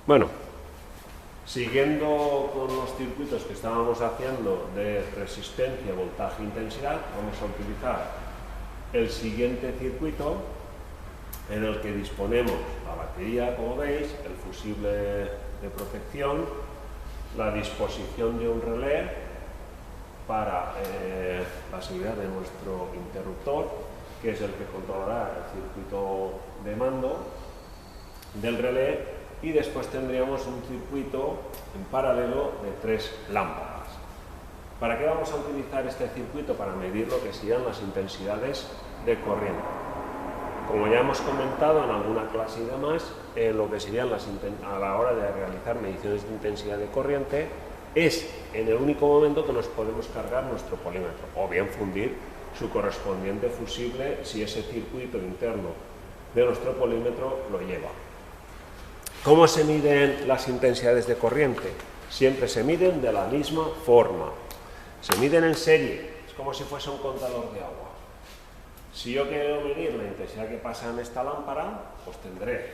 Bueno, siguiendo con los circuitos que estábamos haciendo de resistencia, voltaje e intensidad, vamos a utilizar el siguiente circuito en el que disponemos la batería, como veis, el fusible de protección, la disposición de un relé para la seguridad de nuestro interruptor, que es el que controlará el circuito de mando del relé, y después tendríamos un circuito en paralelo de 3 lámparas. ¿Para qué vamos a utilizar este circuito? Para medir lo que serían las intensidades de corriente. Como ya hemos comentado en alguna clase y demás, lo que serían a la hora de realizar mediciones de intensidad de corriente es en el único momento que nos podemos cargar nuestro polímetro, o bien fundir su correspondiente fusible si ese circuito interno de nuestro polímetro lo lleva. ¿Cómo se miden las intensidades de corriente? Siempre se miden de la misma forma. Se miden en serie, es como si fuese un contador de agua. Si yo quiero medir la intensidad que pasa en esta lámpara, pues tendré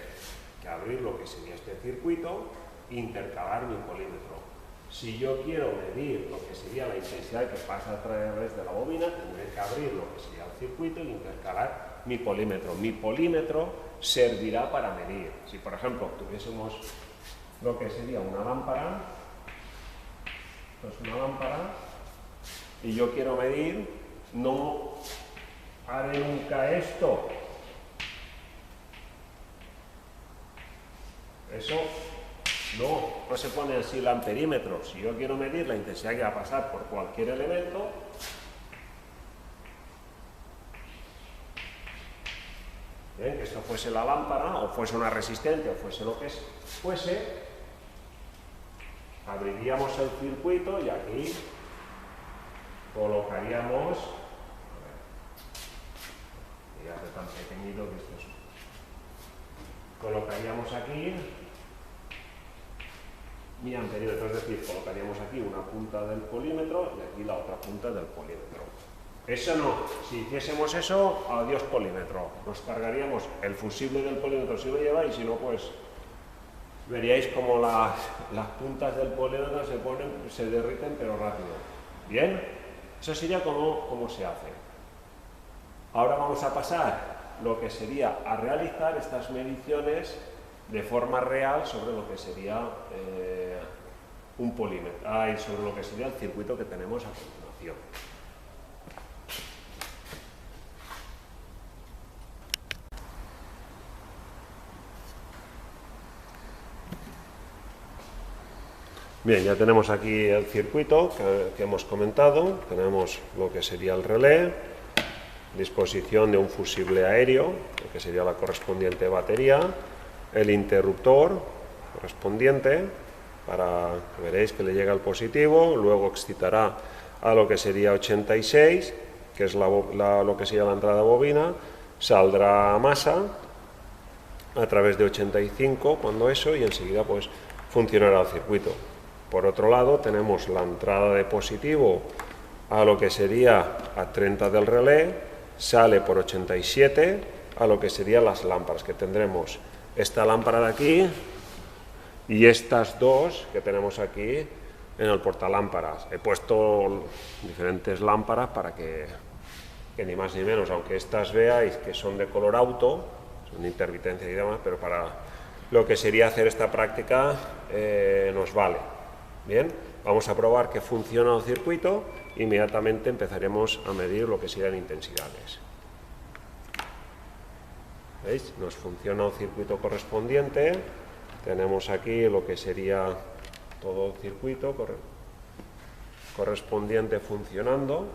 que abrir lo que sería este circuito e intercalar mi polímetro. Si yo quiero medir lo que sería la intensidad que pasa a través de la bobina, tendré que abrir lo que sería el circuito e intercalar mi polímetro. Mi polímetro servirá para medir. Si, por ejemplo, tuviésemos lo que sería una lámpara, pues una lámpara, y yo quiero medir, no haré nunca esto. Eso no se pone así el amperímetro. Si yo quiero medir la intensidad que va a pasar por cualquier elemento, bien, que esto fuese la lámpara, o fuese una resistente, o fuese lo que fuese, abriríamos el circuito y aquí colocaríamos, mirad tan pequeñito que esto es, colocaríamos aquí mi amperímetro, es decir, colocaríamos aquí una punta del polímetro y aquí la otra punta del polímetro. Eso no, si hiciésemos eso, adiós polímetro, nos cargaríamos el fusible del polímetro si lo lleva, y si no, pues veríais como las puntas del polímetro se derriten, pero rápido. Bien, eso sería como se hace. Ahora vamos a pasar lo que sería a realizar estas mediciones de forma real sobre lo que sería un polímetro, sobre lo que sería el circuito que tenemos a continuación. Bien, ya tenemos aquí el circuito que hemos comentado. Tenemos lo que sería el relé, disposición de un fusible aéreo, lo que sería la correspondiente batería, el interruptor correspondiente, veréis que le llega el positivo, luego excitará a lo que sería 86, que es lo que sería la entrada bobina, saldrá masa a través de 85 cuando eso, y enseguida pues funcionará el circuito. Por otro lado, tenemos la entrada de positivo a lo que sería a 30 del relé, sale por 87 a lo que serían las lámparas, que tendremos esta lámpara de aquí y estas dos que tenemos aquí en el portalámparas. He puesto diferentes lámparas para que ni más ni menos, aunque estas veáis que son de color auto, son de intermitencia y demás, pero para lo que sería hacer esta práctica nos vale. Bien, vamos a probar que funciona el circuito. Inmediatamente empezaremos a medir lo que serían intensidades. ¿Veis? Nos funciona el circuito correspondiente. Tenemos aquí lo que sería todo el circuito correspondiente funcionando.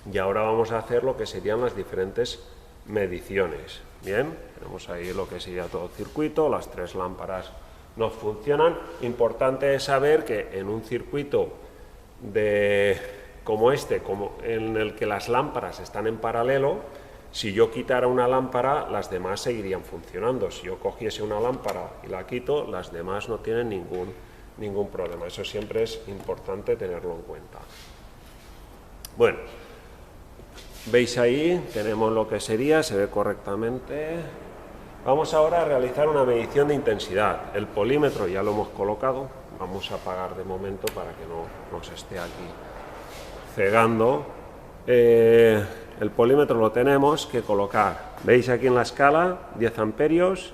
Y ahora vamos a hacer lo que serían las diferentes mediciones. Bien, tenemos ahí lo que sería todo el circuito, las 3 lámparas nos funcionan. Importante es saber que en un circuito como este, en el que las lámparas están en paralelo, si yo quitara una lámpara, las demás seguirían funcionando. Si yo cogiese una lámpara y la quito, las demás no tienen ningún problema. Eso siempre es importante tenerlo en cuenta. Bueno, veis ahí, tenemos lo que sería, se ve correctamente, Vamos ahora a realizar una medición de intensidad. El polímetro ya lo hemos colocado, vamos a apagar de momento para que no nos esté aquí cegando. El polímetro lo tenemos que colocar, veis aquí en la escala, 10 amperios,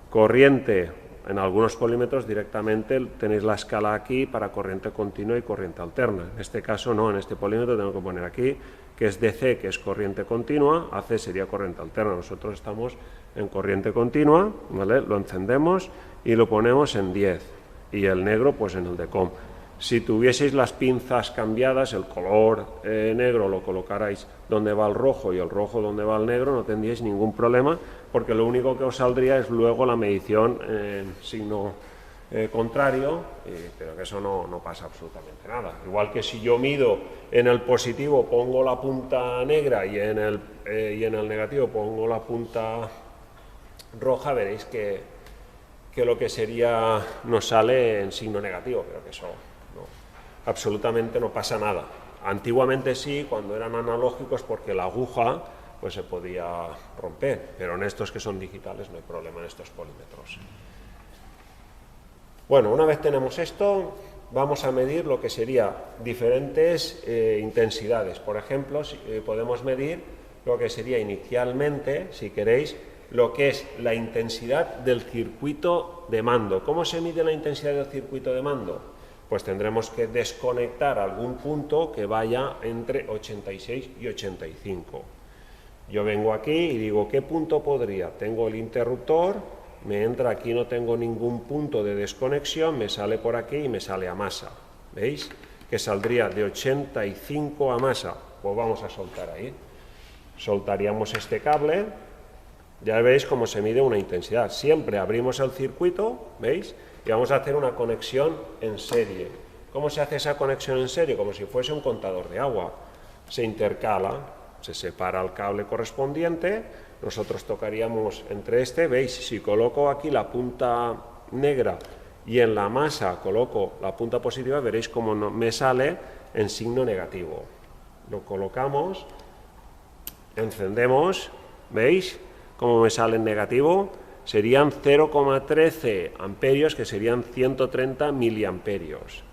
corriente, en algunos polímetros directamente tenéis la escala aquí para corriente continua y corriente alterna. En este caso no, en este polímetro tengo que poner aquí que es DC, que es corriente continua, AC sería corriente alterna. Nosotros estamos en corriente continua, ¿vale? Lo encendemos y lo ponemos en 10 y el negro pues en el DECOM. Si tuvieseis las pinzas cambiadas, el color negro lo colocarais donde va el rojo y el rojo donde va el negro, no tendríais ningún problema, porque lo único que os saldría es luego la medición en signo contrario, pero que eso no pasa absolutamente nada. Igual que si yo mido en el positivo, pongo la punta negra y en el negativo pongo la punta roja, veréis que lo que sería nos sale en signo negativo, pero que eso absolutamente no pasa nada. Antiguamente sí, cuando eran analógicos, porque la aguja pues se podía romper, pero en estos que son digitales no hay problema en estos polímetros. Bueno, una vez tenemos esto, vamos a medir lo que sería diferentes intensidades. Por ejemplo, podemos medir lo que sería inicialmente, si queréis, lo que es la intensidad del circuito de mando. ¿Cómo se mide la intensidad del circuito de mando? Pues tendremos que desconectar algún punto que vaya entre 86 y 85. Yo vengo aquí y digo, ¿qué punto podría? Tengo el interruptor, me entra aquí, no tengo ningún punto de desconexión, me sale por aquí y me sale a masa. ¿Veis? Que saldría de 85 a masa. Pues vamos a soltar ahí. Soltaríamos este cable, ya veis cómo se mide una intensidad. Siempre abrimos el circuito, ¿veis? Y vamos a hacer una conexión en serie. ¿Cómo se hace esa conexión en serie? Como si fuese un contador de agua. Se intercala, se separa el cable correspondiente, nosotros tocaríamos entre veis, si coloco aquí la punta negra y en la masa coloco la punta positiva, veréis cómo me sale en signo negativo. Lo colocamos, encendemos, ¿veis cómo me sale en negativo? Serían 0,13 amperios, que serían 130 miliamperios.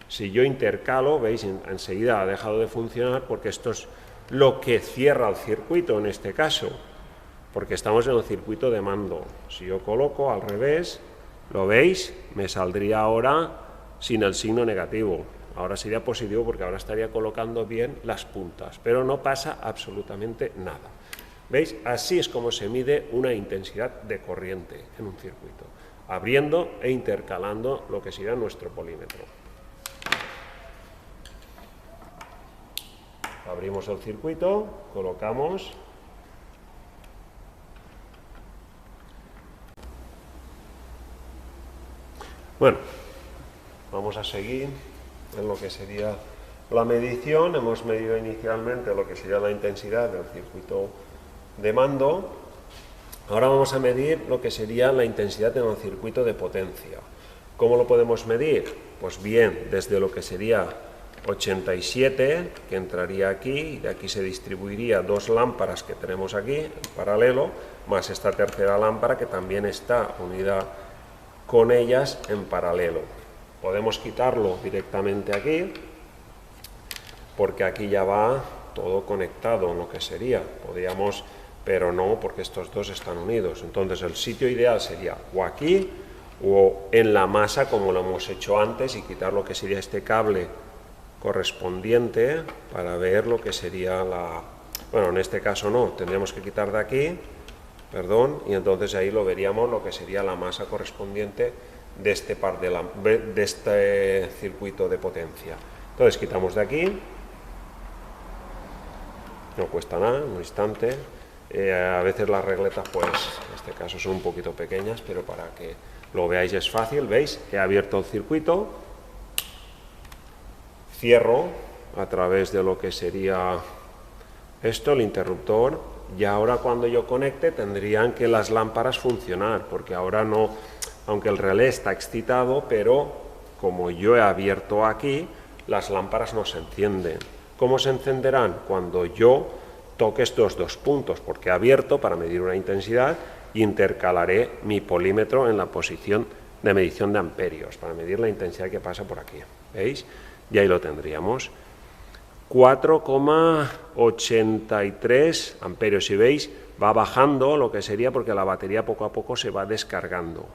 Si yo intercalo, veis, enseguida ha dejado de funcionar, porque esto es lo que cierra el circuito en este caso, porque estamos en el circuito de mando. Si yo coloco al revés, ¿lo veis? Me saldría ahora sin el signo negativo. Ahora sería positivo, porque ahora estaría colocando bien las puntas, pero no pasa absolutamente nada. ¿Veis? Así es como se mide una intensidad de corriente en un circuito, abriendo e intercalando lo que sería nuestro polímetro. Abrimos el circuito, colocamos. Bueno, vamos a seguir en lo que sería la medición. Hemos medido inicialmente lo que sería la intensidad del circuito de mando. Ahora vamos a medir lo que sería la intensidad en el circuito de potencia. ¿Cómo lo podemos medir? Pues bien, desde lo que sería 87, que entraría aquí, y de aquí se distribuiría dos lámparas que tenemos aquí en paralelo, más esta tercera lámpara que también está unida con ellas en paralelo. Podemos quitarlo directamente aquí, porque aquí ya va todo conectado en lo que sería. Podríamos, pero no, porque estos dos están unidos. Entonces el sitio ideal sería o aquí o en la masa, como lo hemos hecho antes, y quitar lo que sería este cable correspondiente para ver lo que sería la... Bueno, en este caso no, tendríamos que quitar de aquí, perdón, y entonces ahí lo veríamos lo que sería la masa correspondiente de este circuito de potencia. Entonces quitamos de aquí, no cuesta nada, un instante. A veces las regletas, pues en este caso son un poquito pequeñas, pero para que lo veáis es fácil. ¿Veis? He abierto el circuito, cierro a través de lo que sería esto, el interruptor, y ahora cuando yo conecte tendrían que las lámparas funcionar, porque ahora no, aunque el relé está excitado, pero como yo he abierto aquí, las lámparas no se encienden. ¿Cómo se encenderán? Cuando yo toque estos dos puntos, porque he abierto para medir una intensidad intercalaré mi polímetro en la posición de medición de amperios para medir la intensidad que pasa por aquí. ¿Veis? Y ahí lo tendríamos. 4,83 amperios. Si veis, va bajando lo que sería porque la batería poco a poco se va descargando.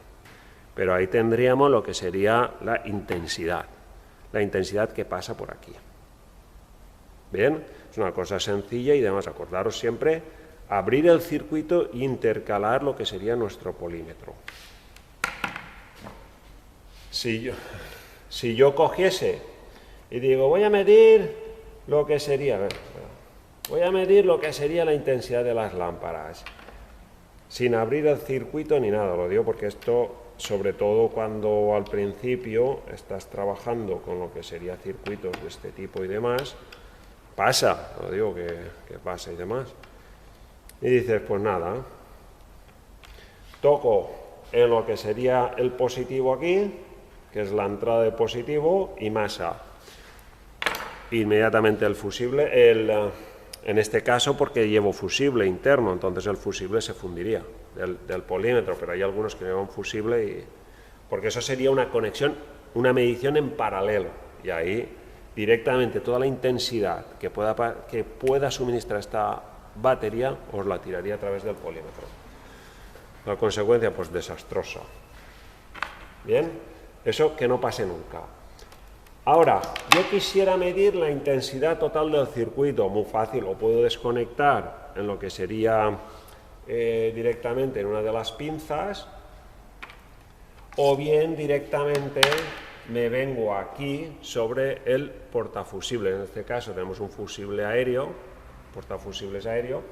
Pero ahí tendríamos lo que sería la intensidad que pasa por aquí. Bien, es una cosa sencilla y además acordaros siempre abrir el circuito e intercalar lo que sería nuestro polímetro. Si yo cogiese y digo, voy a medir lo que sería, la intensidad de las lámparas, sin abrir el circuito ni nada, lo digo porque esto, sobre todo cuando al principio estás trabajando con lo que sería circuitos de este tipo y demás, pasa, lo digo que pasa y demás. Y dices, pues nada, toco en lo que sería el positivo aquí, que es la entrada de positivo, y masa. Inmediatamente el fusible, en este caso porque llevo fusible interno, entonces el fusible se fundiría del polímetro, pero hay algunos que llevan fusible, porque eso sería una conexión, una medición en paralelo, y ahí directamente toda la intensidad que pueda suministrar esta batería os la tiraría a través del polímetro. La consecuencia, pues desastrosa. Bien, eso que no pase nunca. Ahora, yo quisiera medir la intensidad total del circuito, muy fácil, lo puedo desconectar en lo que sería directamente en una de las pinzas, o bien directamente me vengo aquí sobre el portafusible. En este caso tenemos un fusible aéreo, portafusibles aéreo,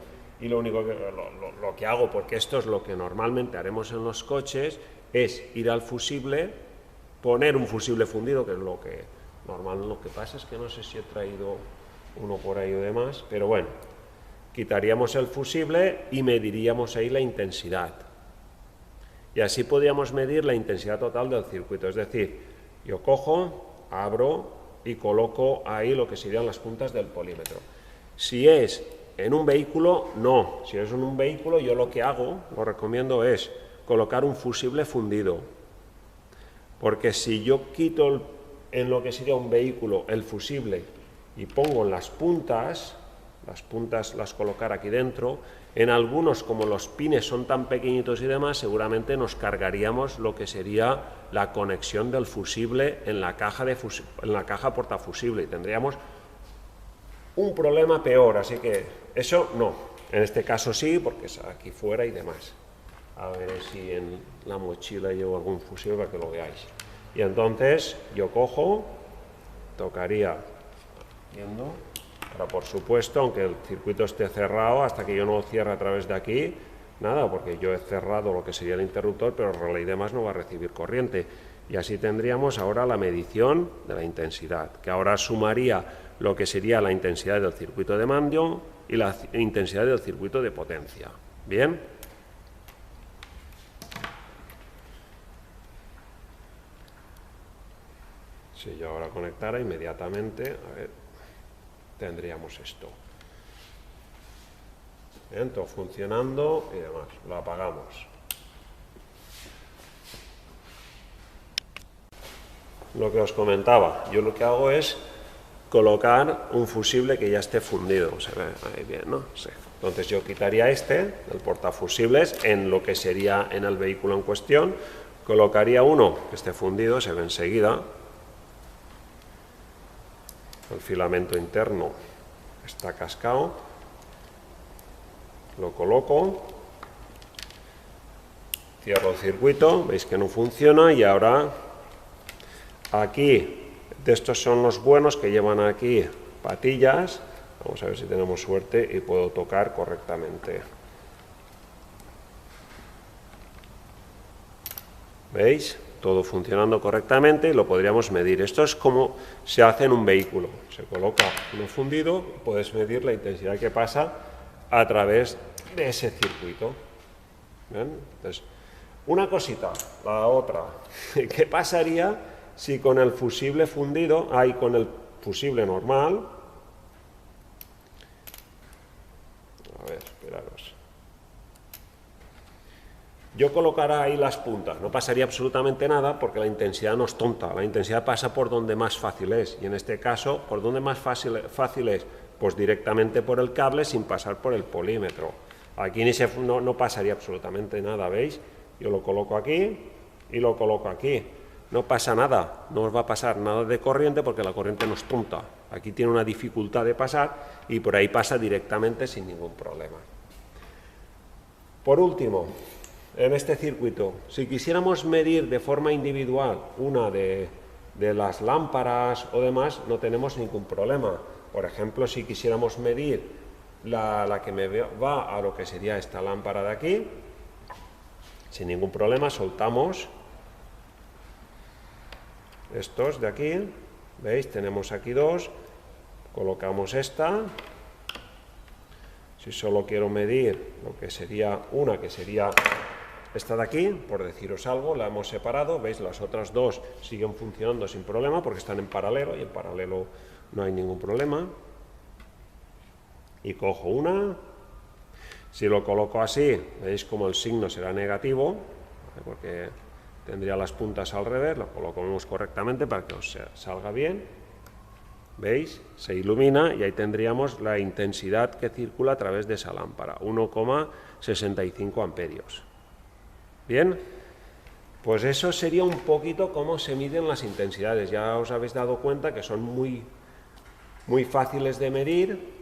y lo único lo que hago, porque esto es lo que normalmente haremos en los coches, es ir al fusible, poner un fusible fundido, que es lo que pasa es que no sé si he traído uno por ahí o demás, pero bueno, quitaríamos el fusible y mediríamos ahí la intensidad. Y así podríamos medir la intensidad total del circuito, es decir, yo cojo, abro y coloco ahí lo que serían las puntas del polímetro. Si es en un vehículo, no. Si es en un vehículo, yo lo que hago, lo recomiendo, es colocar un fusible fundido. Porque si yo quito en lo que sería un vehículo el fusible y pongo en las puntas las colocar aquí dentro, en algunos, como los pines son tan pequeñitos y demás, seguramente nos cargaríamos lo que sería la conexión del fusible en la caja portafusible y tendríamos un problema peor, así que eso no. En este caso sí, porque es aquí fuera y demás. A ver si en la mochila llevo algún fusible para que lo veáis. Y entonces yo cojo, tocaría, viendo, pero por supuesto, aunque el circuito esté cerrado, hasta que yo no lo cierre a través de aquí, nada, porque yo he cerrado lo que sería el interruptor, pero el relé y demás no va a recibir corriente. Y así tendríamos ahora la medición de la intensidad, que ahora sumaría lo que sería la intensidad del circuito de mando y la intensidad del circuito de potencia. ¿Bien? Si yo ahora conectara inmediatamente, a ver, tendríamos esto. Bien, todo funcionando y demás. Lo apagamos. Lo que os comentaba, yo lo que hago es colocar un fusible que ya esté fundido. Se ve ahí bien, ¿no? Sí. Entonces yo quitaría el portafusibles, en lo que sería en el vehículo en cuestión, colocaría uno que esté fundido, se ve enseguida. El filamento interno está cascado, lo coloco, cierro el circuito, veis que no funciona y ahora aquí, de estos son los buenos que llevan aquí patillas, vamos a ver si tenemos suerte y puedo tocar correctamente. ¿Veis? Todo funcionando correctamente y lo podríamos medir. Esto es como se hace en un vehículo. Se coloca uno fundido y puedes medir la intensidad que pasa a través de ese circuito. ¿Bien? Entonces, una cosita, la otra. ¿Qué pasaría si con el fusible fundido, con el fusible normal, a ver, esperaros. Yo colocaré ahí las puntas, no pasaría absolutamente nada porque la intensidad no es tonta, la intensidad pasa por donde más fácil es, y en este caso, ¿por dónde más fácil es? Pues directamente por el cable sin pasar por el polímetro. Aquí no pasaría absolutamente nada, ¿veis? Yo lo coloco aquí y lo coloco aquí. No pasa nada, no os va a pasar nada de corriente porque la corriente no es tonta. Aquí tiene una dificultad de pasar y por ahí pasa directamente sin ningún problema. Por último, en este circuito, si quisiéramos medir de forma individual una de las lámparas o demás, no tenemos ningún problema. Por ejemplo, si quisiéramos medir la que me va a lo que sería esta lámpara de aquí, sin ningún problema soltamos estos de aquí, ¿veis? Tenemos aquí dos, colocamos esta. Si solo quiero medir lo que sería una, que sería esta de aquí, por deciros algo, la hemos separado, ¿veis? Las otras dos siguen funcionando sin problema porque están en paralelo y en paralelo no hay ningún problema. Y cojo una, si lo coloco así, veis como el signo será negativo, ¿vale? Porque tendría las puntas al revés, lo colocamos correctamente para que os salga bien. ¿Veis? Se ilumina y ahí tendríamos la intensidad que circula a través de esa lámpara, 1,65 amperios. Bien, pues eso sería un poquito cómo se miden las intensidades. Ya os habéis dado cuenta que son muy fáciles de medir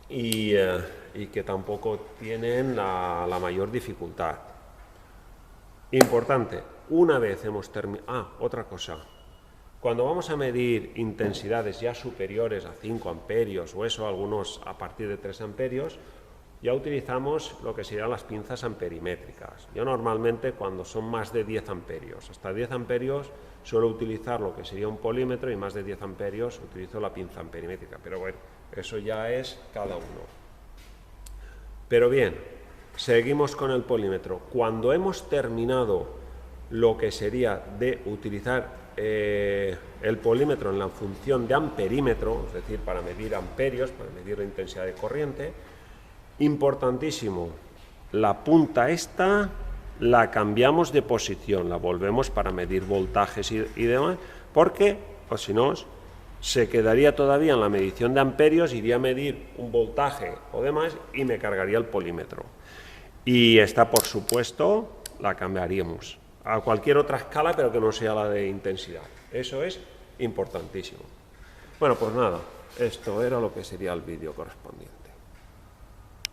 y que tampoco tienen la mayor dificultad. Importante, una vez hemos terminado... otra cosa. Cuando vamos a medir intensidades ya superiores a 5 amperios o eso, algunos a partir de 3 amperios, ya utilizamos lo que serían las pinzas amperimétricas. Yo normalmente cuando son más de 10 amperios, hasta 10 amperios suelo utilizar lo que sería un polímetro y más de 10 amperios utilizo la pinza amperimétrica, pero bueno, eso ya es cada uno. Pero bien, seguimos con el polímetro. Cuando hemos terminado lo que sería de utilizar el polímetro en la función de amperímetro, es decir, para medir amperios, para medir la intensidad de corriente, importantísimo, la punta esta la cambiamos de posición, la volvemos para medir voltajes y demás, porque, o si no, se quedaría todavía en la medición de amperios, iría a medir un voltaje o demás y me cargaría el polímetro. Y esta, por supuesto, la cambiaríamos a cualquier otra escala, pero que no sea la de intensidad. Eso es importantísimo. Bueno, pues nada, esto era lo que sería el vídeo correspondiente.